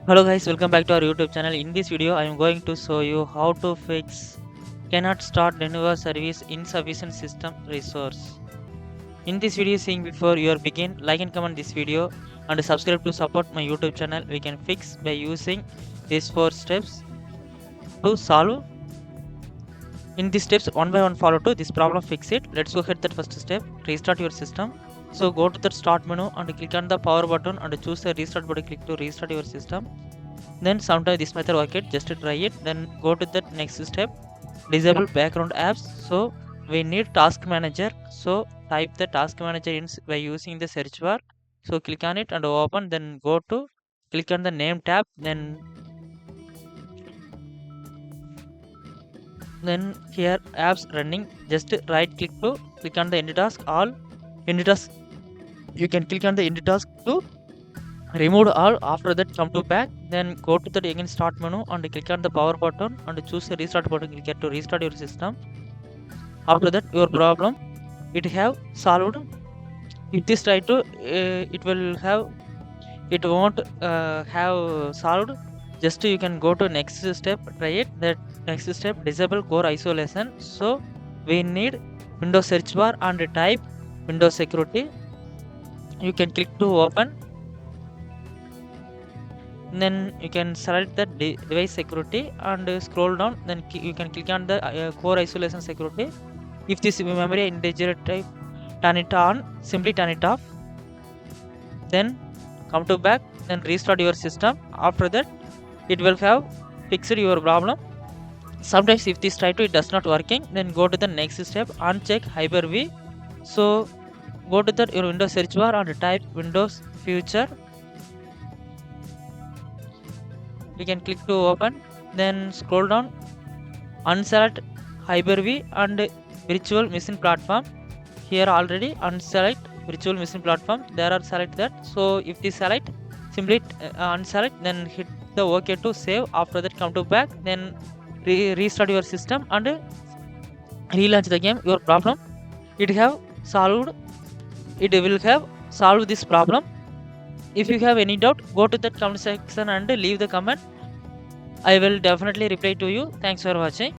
Hello guys, welcome back to our YouTube channel. In this video I am going to show you how to fix cannot start Denuvo service insufficient system resource. In this video, seeing before you begin, like and comment this video and subscribe to support my YouTube channel. We can fix by using these 4 steps to solve. In these steps, one by one follow to this problem, fix it. Let's go ahead. That first step, restart your system. So go to the start menu and click on the power button and choose the restart button. Click to restart your system. Then sometimes this method work it, just try it. Then go to the next step, disable background apps. So we need task manager. So type the task manager in by using the search bar. So click on it and open. Then go to click on the name tab. Then here apps running, just right click to click on the end task, all end task. You can click on the end task to remove all. After that, come to back. Then go to the again start menu and click on the power button and choose the restart button. Click here to restart your system. After that, your problem it have solved. If this try to it won't have solved. Just you can go to next step, try it. That next step, disable core isolation. So we need Windows search bar and type Windows security. You can click to open. Then you can select the device security and scroll down. Then you can click on the core isolation security. If this memory integer type, turn it on, simply turn it off. Then come to back, then restart your system. After that, it will have fixed your problem. Sometimes if this try to it does not working, then go to the next step, uncheck Hyper-V. So go to the your Windows search bar and type Windows Future. You can click to open. Then scroll down, unselect Hyper-V and virtual machine platform. Here already unselect virtual machine platform. There are select that. So if this select, simply unselect, then hit the OK to save. After that, come to back, then restart your system and relaunch the game. Your problem it have solved. It will have solved this problem. If you have any doubt, go to that comment section and leave the comment. I will definitely reply to you. Thanks for watching.